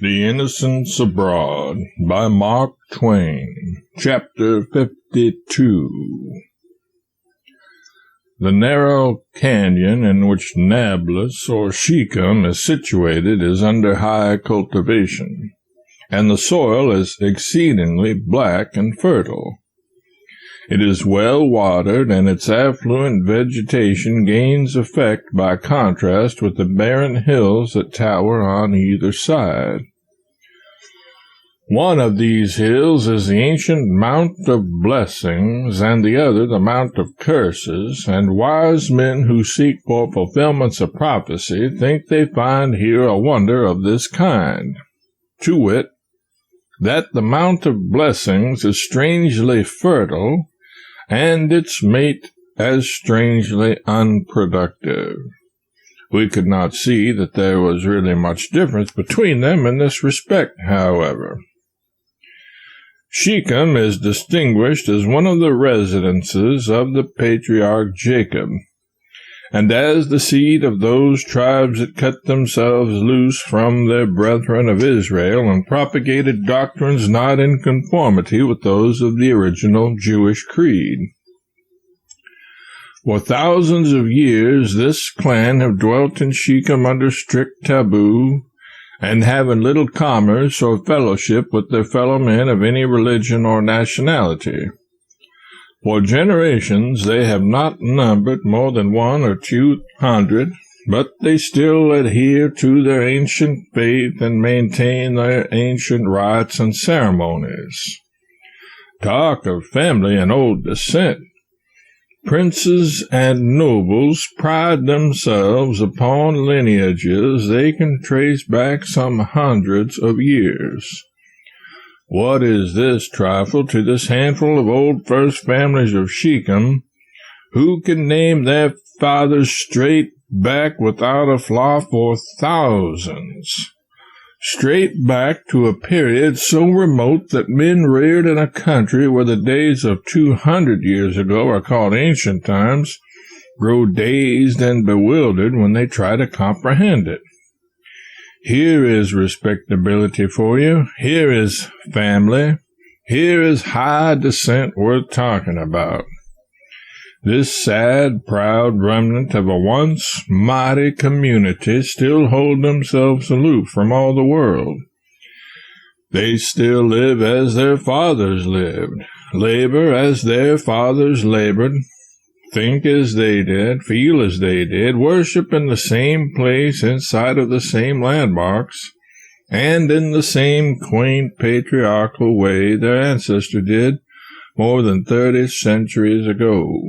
The Innocents Abroad by Mark Twain. Chapter 52. The narrow canyon in which Nablus or Shechem is situated is under high cultivation, and the soil is exceedingly black and fertile. It is well watered, and its affluent vegetation gains effect by contrast with the barren hills that tower on either side. One of these hills is the ancient Mount of Blessings, and the other the Mount of Curses, and wise men who seek for fulfillments of prophecy think they find here a wonder of this kind, to wit, that the Mount of Blessings is strangely fertile, and its mate as strangely unproductive. We could not see that there was really much difference between them in this respect, however. Shechem is distinguished as one of the residences of the patriarch Jacob, and as the seed of those tribes that cut themselves loose from their brethren of Israel and propagated doctrines not in conformity with those of the original Jewish creed. For thousands of years this clan have dwelt in Shechem under strict taboo, and having little commerce or fellowship with their fellow men of any religion or nationality. For generations they have not numbered more than 100 or 200, but they still adhere to their ancient faith and maintain their ancient rites and ceremonies. Talk of family and old descent! Princes and nobles pride themselves upon lineages they can trace back some hundreds of years. What is this trifle to this handful of old first families of Shechem, who can name their fathers straight back without a flaw for thousands? Straight back to a period so remote that men reared in a country where the days of 200 years ago are called ancient times grow dazed and bewildered when they try to comprehend it. Here is respectability for you. Here is family. Here is high descent worth talking about. This sad, proud remnant of a once mighty community still hold themselves aloof from all the world. They still live as their fathers lived, labor as their fathers labored, think as they did, feel as they did, worship in the same place inside of the same landmarks, and in the same quaint patriarchal way their ancestors did more than 30 centuries ago.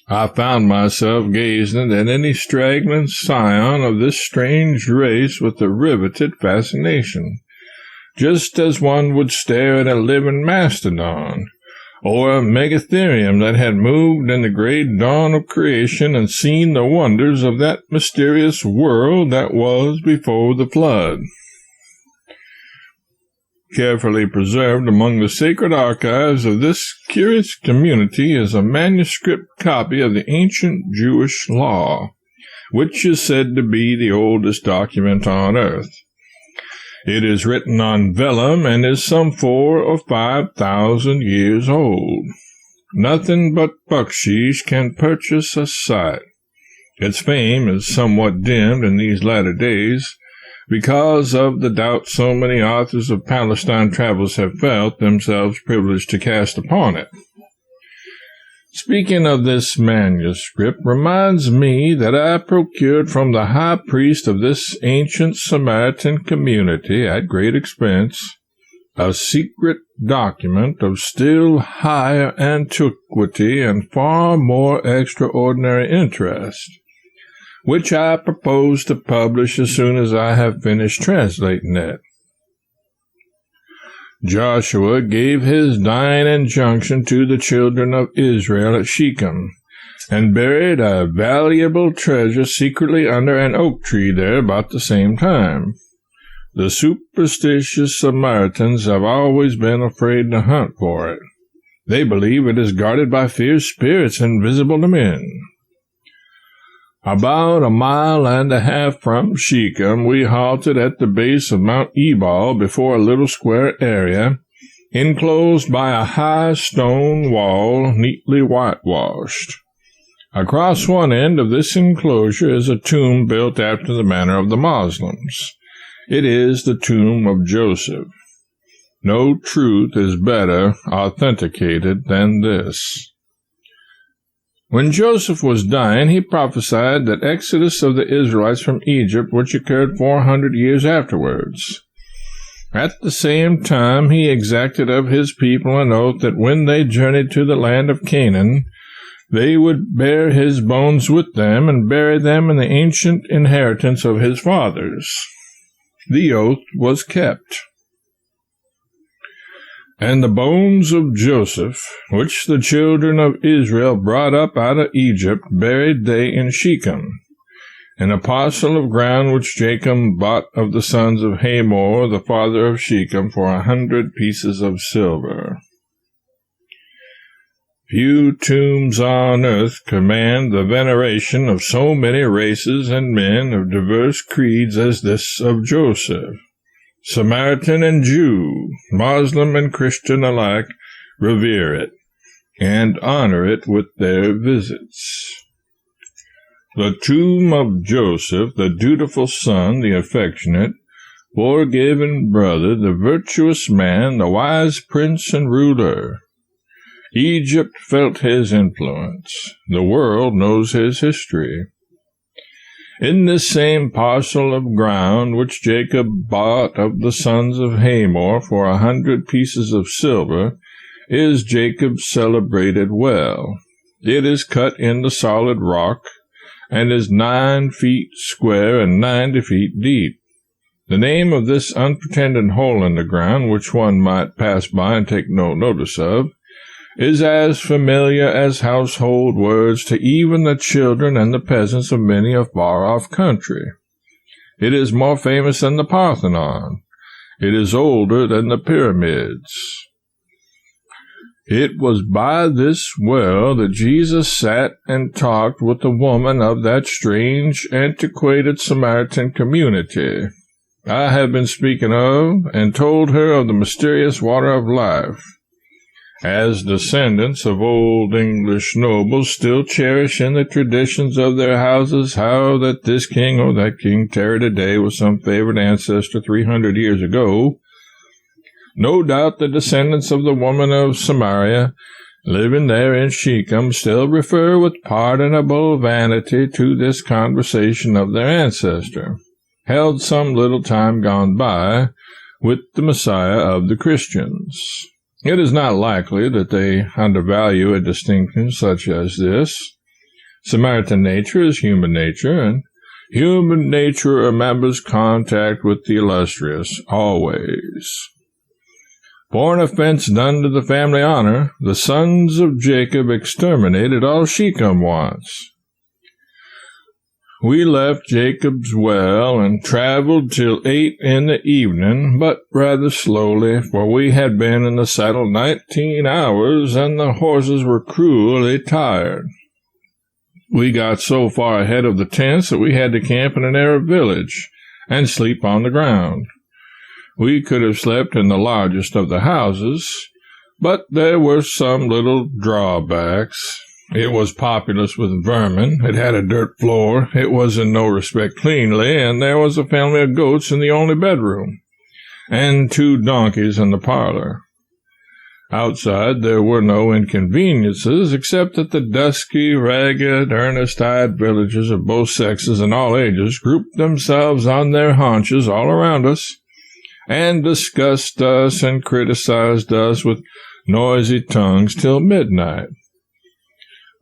I found myself gazing at any straggling scion of this strange race with a riveted fascination, just as one would stare at a living mastodon, or a megatherium that had moved in the great dawn of creation and seen the wonders of that mysterious world that was before the flood. Carefully preserved among the sacred archives of this curious community is a manuscript copy of the ancient Jewish law, which is said to be the oldest document on earth. It is written on vellum and is some 4,000 or 5,000 years old. Nothing but bucksheesh can purchase a sight. Its fame is somewhat dimmed in these latter days, because of the doubt so many authors of Palestine travels have felt themselves privileged to cast upon it. Speaking of this manuscript reminds me that I procured from the high priest of this ancient Samaritan community, at great expense, a secret document of still higher antiquity and far more extraordinary interest, which I propose to publish as soon as I have finished translating it. Joshua gave his dying injunction to the children of Israel at Shechem, and buried a valuable treasure secretly under an oak tree there about the same time. The superstitious Samaritans have always been afraid to hunt for it. They believe it is guarded by fierce spirits invisible to men. About 1.5 miles from Shechem, we halted at the base of Mount Ebal before a little square area, enclosed by a high stone wall neatly whitewashed. Across one end of this enclosure is a tomb built after the manner of the Muslims. It is the tomb of Joseph. No truth is better authenticated than this. When Joseph was dying, he prophesied that exodus of the Israelites from Egypt, which occurred 400 years afterwards. At the same time, he exacted of his people an oath that when they journeyed to the land of Canaan, they would bear his bones with them and bury them in the ancient inheritance of his fathers. The oath was kept. And the bones of Joseph, which the children of Israel brought up out of Egypt, buried they in Shechem, in a parcel of ground which Jacob bought of the sons of Hamor, the father of Shechem, for 100 pieces of silver. Few tombs on earth command the veneration of so many races and men of diverse creeds as this of Joseph. Samaritan and Jew, Moslem and Christian alike, revere it, and honor it with their visits. The tomb of Joseph, the dutiful son, the affectionate, forgiving brother, the virtuous man, the wise prince and ruler. Egypt felt his influence. The world knows his history. In this same parcel of ground which Jacob bought of the sons of Hamor for 100 pieces of silver is Jacob's celebrated well. It is cut in the solid rock, and is 9 feet square and 90 feet deep. The name of this unpretending hole in the ground, which one might pass by and take no notice of, is as familiar as household words to even the children and the peasants of many a far-off country. It is more famous than the Parthenon. It is older than the pyramids. It was by this well that Jesus sat and talked with the woman of that strange, antiquated Samaritan community I have been speaking of, and told her of the mysterious water of life. As descendants of old English nobles still cherish in the traditions of their houses how that this king or that king tarried a day with some favored ancestor 300 years ago, no doubt the descendants of the woman of Samaria, living there in Shechem, still refer with pardonable vanity to this conversation of their ancestor, held some little time gone by with the Messiah of the Christians. It is not likely that they undervalue a distinction such as this. Samaritan nature is human nature, and human nature remembers contact with the illustrious always. For an offense done to the family honor, the sons of Jacob exterminated all Shechem once. We left Jacob's well and traveled till 8 in the evening, but rather slowly, for we had been in the saddle 19 hours, and the horses were cruelly tired. We got so far ahead of the tents that we had to camp in an Arab village and sleep on the ground. We could have slept in the largest of the houses, but there were some little drawbacks. It was populous with vermin, it had a dirt floor, it was in no respect cleanly, and there was a family of goats in the only bedroom, and 2 donkeys in the parlor. Outside there were no inconveniences, except that the dusky, ragged, earnest-eyed villagers of both sexes and all ages grouped themselves on their haunches all around us, and discussed us and criticized us with noisy tongues till midnight.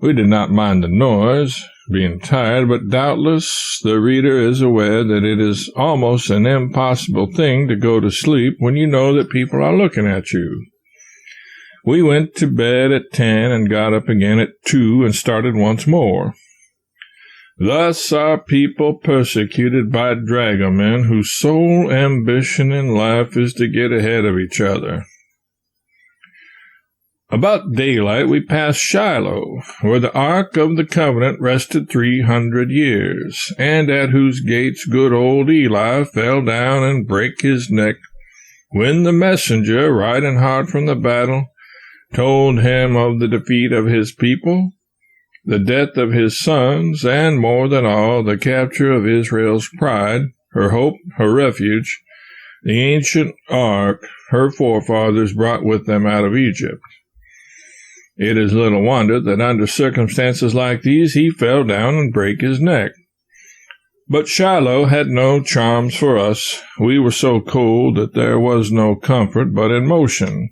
We did not mind the noise, being tired, but doubtless the reader is aware that it is almost an impossible thing to go to sleep when you know that people are looking at you. We went to bed at 10 and got up again at 2 and started once more. Thus are people persecuted by dragomen whose sole ambition in life is to get ahead of each other. About daylight we passed Shiloh, where the Ark of the Covenant rested 300 years, and at whose gates good old Eli fell down and brake his neck, when the messenger, riding hard from the battle, told him of the defeat of his people, the death of his sons, and more than all, the capture of Israel's pride, her hope, her refuge, the ancient ark her forefathers brought with them out of Egypt. It is little wonder that under circumstances like these he fell down and brake his neck. But Shiloh had no charms for us. We were so cold that there was no comfort but in motion,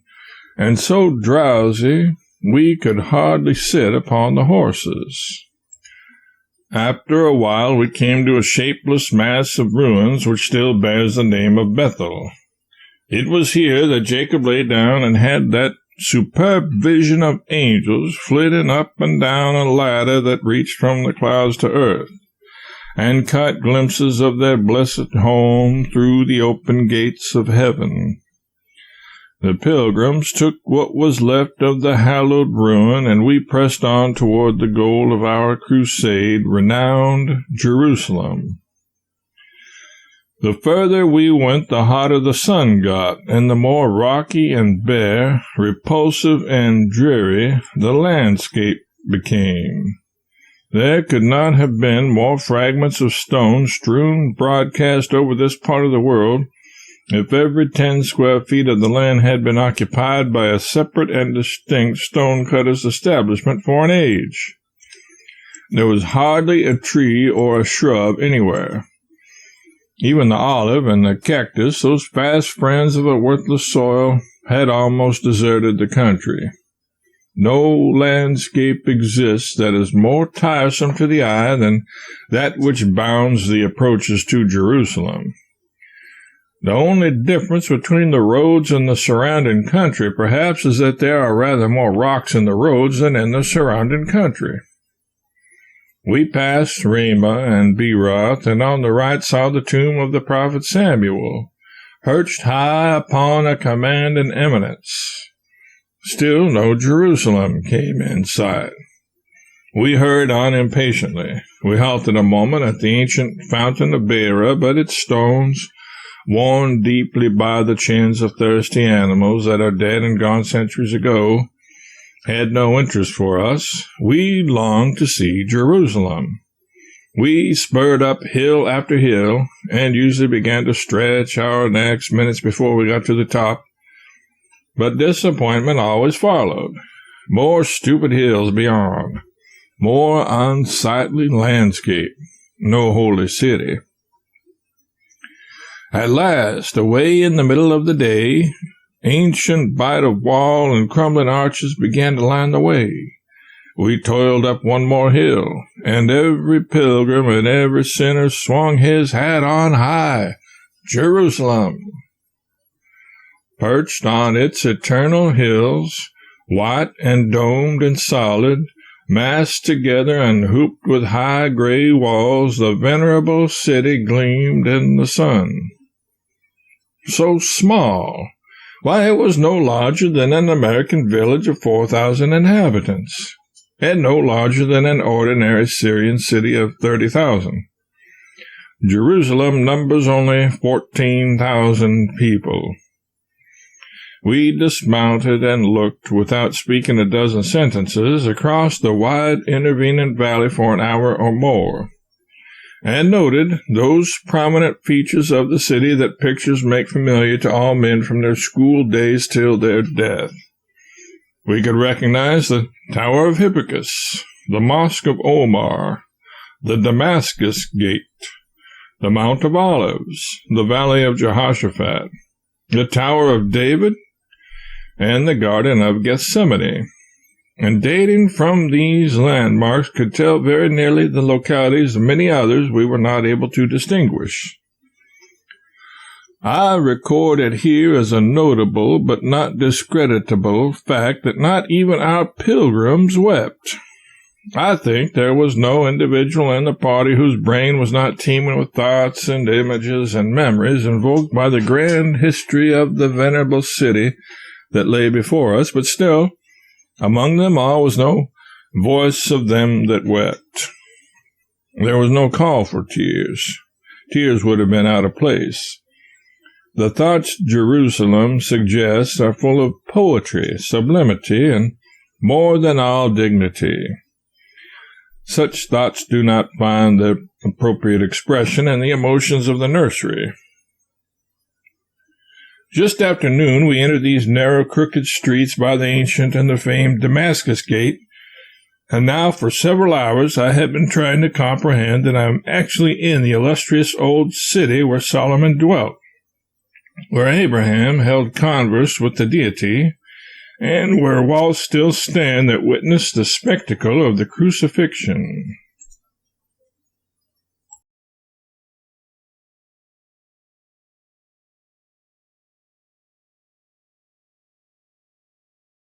and so drowsy we could hardly sit upon the horses. After a while we came to a shapeless mass of ruins which still bears the name of Bethel. It was here that Jacob lay down and had that superb vision of angels flitting up and down a ladder that reached from the clouds to earth, and caught glimpses of their blessed home through the open gates of heaven. The pilgrims took what was left of the hallowed ruin, and we pressed on toward the goal of our crusade, renowned Jerusalem. The further we went, the hotter the sun got, and the more rocky and bare, repulsive and dreary the landscape became. There could not have been more fragments of stone strewn broadcast over this part of the world if every 10 square feet of the land had been occupied by a separate and distinct stone-cutter's establishment for an age. There was hardly a tree or a shrub anywhere. Even the olive and the cactus, those fast friends of a worthless soil, had almost deserted the country. No landscape exists that is more tiresome to the eye than that which bounds the approaches to Jerusalem. The only difference between the roads and the surrounding country, perhaps, is that there are rather more rocks in the roads than in the surrounding country. We passed Ramah and Beeroth, and on the right saw the tomb of the prophet Samuel, perched high upon a commanding eminence. Still no Jerusalem came in sight. We hurried on impatiently. We halted a moment at the ancient fountain of Beera, but its stones, worn deeply by the chins of thirsty animals that are dead and gone centuries ago, had no interest for us. We longed to see Jerusalem. We spurred up hill after hill, and usually began to stretch our necks minutes before we got to the top. But disappointment always followed. More stupid hills beyond. More unsightly landscape. No holy city. At last, away in the middle of the day, ancient bite of wall and crumbling arches began to line the way. We toiled up one more hill, and every pilgrim and every sinner swung his hat on high. Jerusalem! Perched on its eternal hills, white and domed and solid, massed together and hooped with high gray walls, the venerable city gleamed in the sun. So small! Why, it was no larger than an American village of 4,000 inhabitants, and no larger than an ordinary Syrian city of 30,000. Jerusalem numbers only 14,000 people. We dismounted and looked, without speaking a dozen sentences, across the wide intervening valley for an hour or more, and noted those prominent features of the city that pictures make familiar to all men from their school days till their death. We could recognize the Tower of Hippicus, the Mosque of Omar, the Damascus Gate, the Mount of Olives, the Valley of Jehoshaphat, the Tower of David, and the Garden of Gethsemane, and dating from these landmarks could tell very nearly the localities of many others we were not able to distinguish. I record it here as a notable but not discreditable fact that not even our pilgrims wept. I think there was no individual in the party whose brain was not teeming with thoughts and images and memories invoked by the grand history of the venerable city that lay before us, but still, Among them all was no voice of them that wept. There was no call for tears. Tears would have been out of place. The thoughts Jerusalem suggests are full of poetry, sublimity, and more than all dignity. Such thoughts do not find their appropriate expression in the emotions of the nursery. Just after noon, we entered these narrow, crooked streets by the ancient and the famed Damascus Gate, and now for several hours I have been trying to comprehend that I am actually in the illustrious old city where Solomon dwelt, where Abraham held converse with the deity, and where walls still stand that witness the spectacle of the crucifixion.